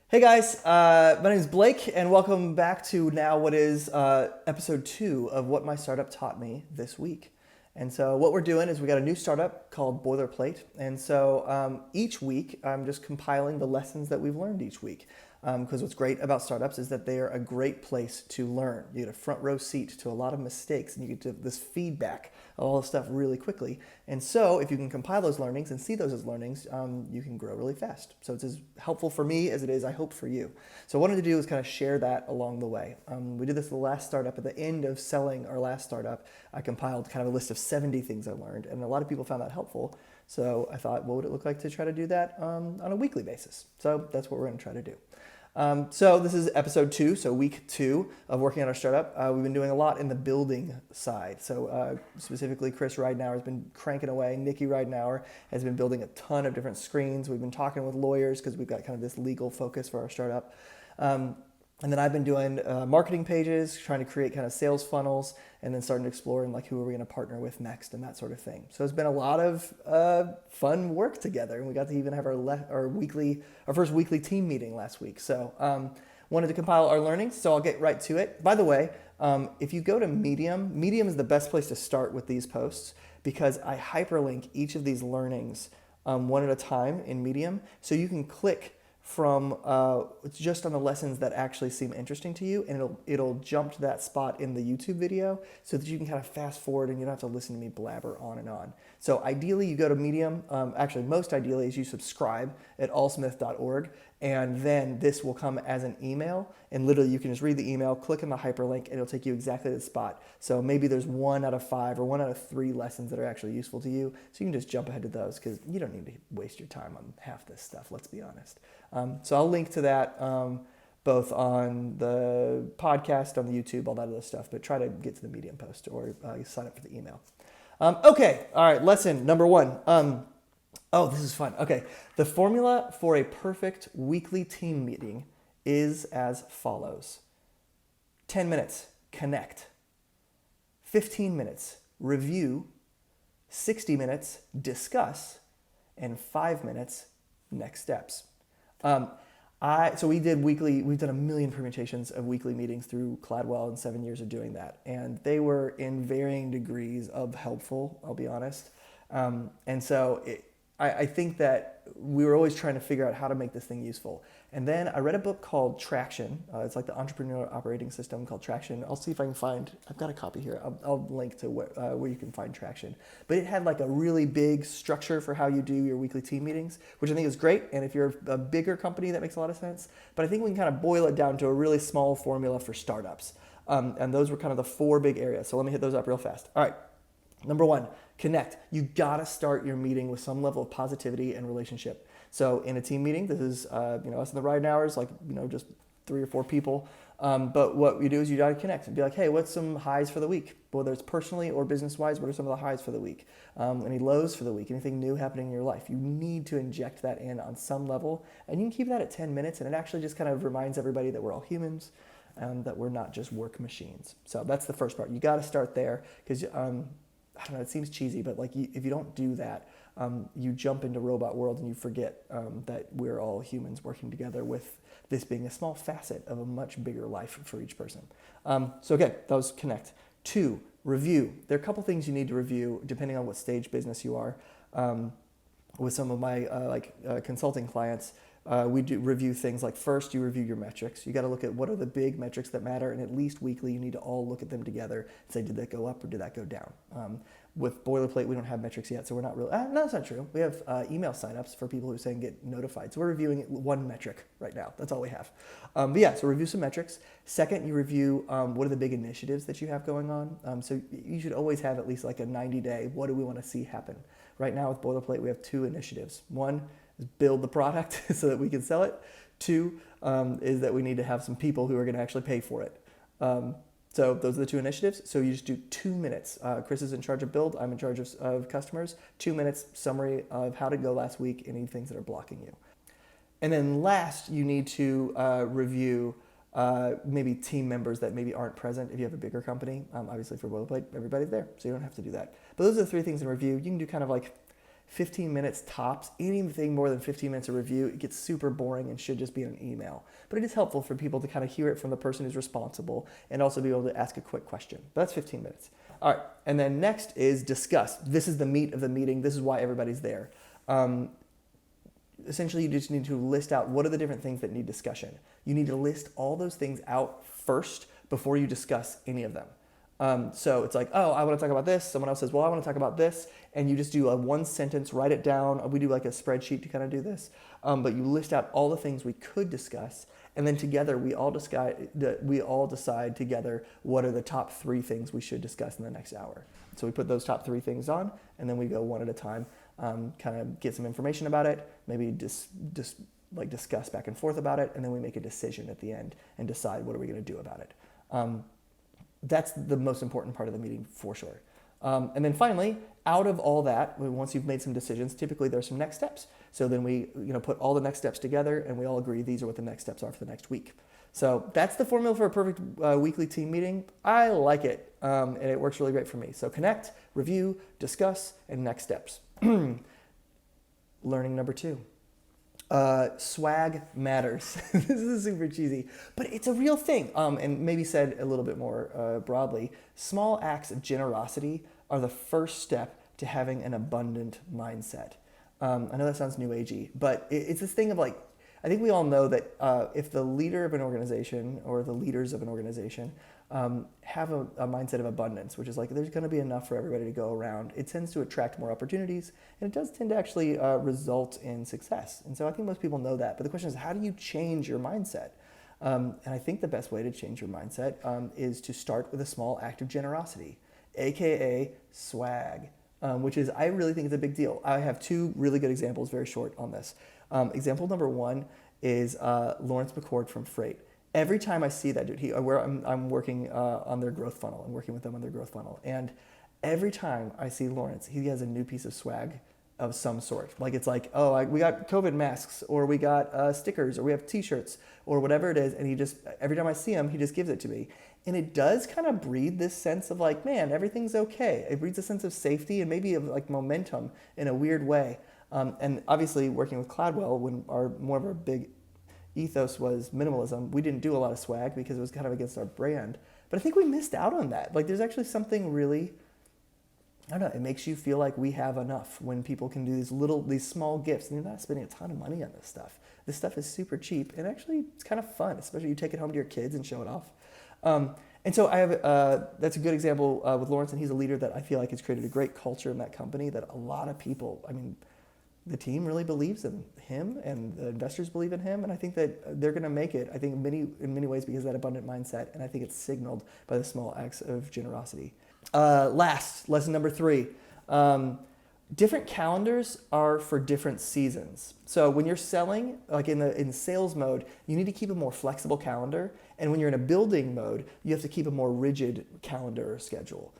Hey guys, my name is Blake, and welcome back to now what is episode 2 of What My Startup Taught Me this week. And so, what we're doing is we got a new startup called Boilerplate. And so, each week, I'm just compiling the lessons that we've learned each week. Because what's great about startups is that they are a great place to learn. You get a front row seat to a lot of mistakes, and you get this feedback of all the stuff really quickly. And so, if you can compile those learnings and see those as learnings, you can grow really fast. So it's as helpful for me as it is, I hope, for you. So what I wanted to do is kind of share that along the way. We did this the last startup. At the end of selling our last startup, I compiled kind of a list of 70 things I learned, and a lot of people found that helpful. So I thought, what would it look like to try to do that on a weekly basis? So that's what we're going to try to do. So this is episode 2, so week 2 of working on our startup. We've been doing a lot in the building side. So specifically, Chris Ridenauer has been cranking away. Nikki Ridenauer has been building a ton of different screens. We've been talking with lawyers because we've got kind of this legal focus for our startup. And then I've been doing marketing pages, trying to create kind of sales funnels, and then starting to explore and like who are we going to partner with next and that sort of thing. So it's been a lot of fun work together, and we got to even have our first weekly team meeting last week. So wanted to compile our learnings, so I'll get right to it. By the way, if you go to Medium, Medium is the best place to start with these posts because I hyperlink each of these learnings one at a time in Medium, so you can click from just on the lessons that actually seem interesting to you, and it'll jump to that spot in the YouTube video so that you can kind of fast forward and you don't have to listen to me blabber on and on. So ideally you go to Medium, actually most ideally is you subscribe at allsmith.org, and then this will come as an email, and literally you can just read the email, click on the hyperlink, and it'll take you exactly to the spot. So maybe there's 1 out of 5 or 1 out of 3 lessons that are actually useful to you, so you can just jump ahead to those because you don't need to waste your time on half this stuff, let's be honest. So I'll link to that both on the podcast, on the YouTube, all that other stuff, but try to get to the Medium post or sign up for the email. Okay, all right, lesson number 1. Oh, this is fun. Okay, the formula for a perfect weekly team meeting is as follows. 10 minutes, connect. 15 minutes, review. 60 minutes, discuss. And 5 minutes, next steps. So we've done a million permutations of weekly meetings through Cladwell and 7 years of doing that. And they were in varying degrees of helpful, I'll be honest. And so I think that we were always trying to figure out how to make this thing useful. And then I read a book called Traction. It's like the entrepreneur operating system called Traction. I'll see if I can find, I've got a copy here. I'll link to where you can find Traction. But it had like a really big structure for how you do your weekly team meetings, which I think is great. And if you're a bigger company, that makes a lot of sense. But I think we can kind of boil it down to a really small formula for startups. And those were kind of the 4 big areas. So let me hit those up real fast. All right. Number 1, connect. You gotta start your meeting with some level of positivity and relationship. So in a team meeting, this is us in the Ridenauers, like just 3 or 4 people. But what you do is you gotta connect and be like, hey, what's some highs for the week? Whether it's personally or business-wise, what are some of the highs for the week? Any lows for the week? Anything new happening in your life? You need to inject that in on some level, and you can keep that at 10 minutes, and it actually just kind of reminds everybody that we're all humans. That we're not just work machines. So that's the first part. You got to start there because I don't know, it seems cheesy, but like if you don't do that, you jump into robot world and you forget that we're all humans working together with this being a small facet of a much bigger life for each person. Okay, that was connect. 2, review. There are a couple things you need to review depending on what stage business you are. With some of my consulting clients, we do review things like first you review your metrics. You got to look at what are the big metrics that matter, and at least weekly you need to all look at them together and say, did that go up or did that go down? With Boilerplate, we don't have metrics yet, so we're not really, no, that's not true. We have email signups for people who are saying get notified. So we're reviewing 1 metric right now. That's all we have. So review some metrics. Second, you review what are the big initiatives that you have going on. So you should always have at least like a 90-day, what do we want to see happen? Right now with Boilerplate, we have 2 initiatives. 1 is build the product so that we can sell it. 2 is that we need to have some people who are going to actually pay for it. So those are the 2 initiatives. So you just do 2 minutes. Chris is in charge of build. I'm in charge of customers. 2 minutes summary of how to go last week, any things that are blocking you. And then last, you need to review maybe team members that maybe aren't present if you have a bigger company. Obviously for Boilerplate, everybody's there, so you don't have to do that. But those are the 3 things in review. You can do kind of like 15 minutes tops. Anything more than 15 minutes of review, it gets super boring and should just be an email. But it is helpful for people to kind of hear it from the person who's responsible and also be able to ask a quick question. But that's 15 minutes. All right, and then next is discuss. This is the meat of the meeting. This is why everybody's there. Essentially, you just need to list out what are the different things that need discussion. You need to list all those things out first before you discuss any of them. So it's like, oh, I want to talk about this. Someone else says, well, I want to talk about this. And you just do a one sentence, write it down. We do like a spreadsheet to kind of do this. But you list out all the things we could discuss. And then together we all decide together what are the top 3 things we should discuss in the next hour. So we put those top 3 things on, and then we go one at a time, kind of get some information about it, maybe just like discuss back and forth about it, and then we make a decision at the end and decide what are we going to do about it. That's the most important part of the meeting for sure. And then finally, out of all that, once you've made some decisions, typically there's some next steps. So then we put all the next steps together and we all agree these are what the next steps are for the next week. So that's the formula for a perfect weekly team meeting. I like it, and it works really great for me. So connect, review, discuss, and next steps. Learning number 2. Swag matters. This is super cheesy, but it's a real thing. And maybe said a little bit more broadly, small acts of generosity are the first step to having an abundant mindset. I know that sounds new agey, but it's this thing of like, I think we all know that if the leader of an organization or the leaders of an organization have a mindset of abundance, which is like there's going to be enough for everybody to go around, it tends to attract more opportunities, and it does tend to actually result in success. And so I think most people know that. But the question is, how do you change your mindset? And I think the best way to change your mindset is to start with a small act of generosity, aka swag, which is, I really think is a big deal. I have 2 really good examples, very short on this. Example number 1 is Lawrence McCord from Freight. Every time I see that dude, I'm working on their growth funnel. I'm working with them on their growth funnel. And every time I see Lawrence, he has a new piece of swag of some sort. Like it's like, oh, we got COVID masks, or we got stickers, or we have t-shirts, or whatever it is. And he just, every time I see him, he just gives it to me. And it does kind of breed this sense of like, man, everything's okay. It breeds a sense of safety and maybe of like momentum in a weird way. And obviously working with Cloudwell, when more of our big ethos was minimalism, we didn't do a lot of swag because it was kind of against our brand. But I think we missed out on that. Like there's actually something really, I don't know, it makes you feel like we have enough when people can do these small gifts, and you're not spending a ton of money on this stuff. This stuff is super cheap, and actually it's kind of fun, especially you take it home to your kids and show it off. And so I have, that's a good example with Lawrence, and he's a leader that I feel like has created a great culture in that company that a lot of people, I mean, the team really believes in him, and the investors believe in him, and I think that they're going to make it, I think in many ways because of that abundant mindset, and I think it's signaled by the small acts of generosity. Last, lesson number 3, different calendars are for different seasons. So when you're selling, like in sales mode, you need to keep a more flexible calendar, and when you're in a building mode, you have to keep a more rigid calendar or schedule.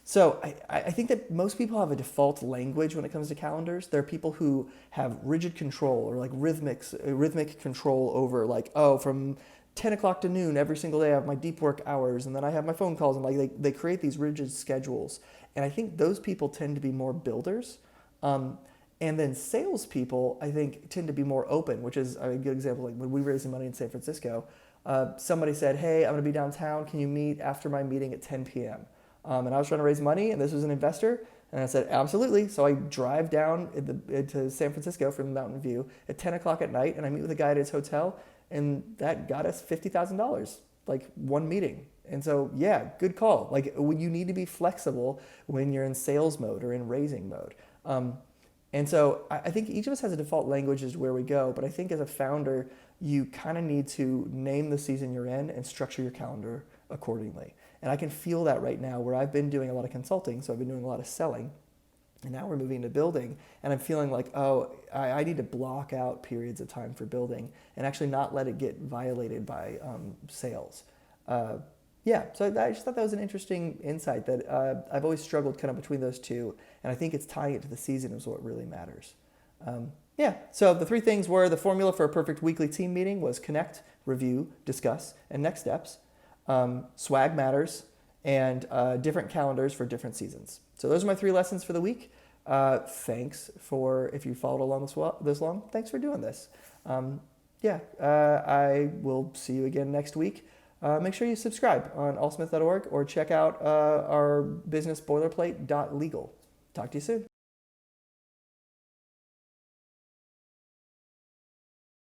So I think that most people have a default language when it comes to calendars. There are people who have rigid control or like rhythmic control over like, oh, from 10 o'clock to noon every single day I have my deep work hours, and then I have my phone calls, and like they create these rigid schedules. And I think those people tend to be more builders. And then salespeople, I think, tend to be more open, which is a good example. Like when we raised some money in San Francisco, somebody said, hey, I'm going to be downtown. Can you meet after my meeting at 10 p.m.? And I was trying to raise money, and this was an investor. And I said, absolutely. So I drive down to San Francisco from Mountain View at 10 o'clock at night, and I meet with a guy at his hotel, and that got us $50,000, like one meeting. And so, yeah, good call. Like you need to be flexible when you're in sales mode or in raising mode. And so I think each of us has a default language as where we go, but I think as a founder, you kind of need to name the season you're in and structure your calendar accordingly. And I can feel that right now where I've been doing a lot of consulting, so I've been doing a lot of selling, and now we're moving into building, and I'm feeling like, oh, I need to block out periods of time for building and actually not let it get violated by sales. Yeah, so I just thought that was an interesting insight that I've always struggled kind of between those two, and I think it's tying it to the season is what really matters. Yeah, so the 3 things were the formula for a perfect weekly team meeting was connect, review, discuss, and next steps. Swag matters, and different calendars for different seasons. So those are my 3 lessons for the week. Thanks for, if you followed along this long, thanks for doing this. I will see you again next week. Make sure you subscribe on allsmith.org or check out our business boilerplate.legal. Talk to you soon.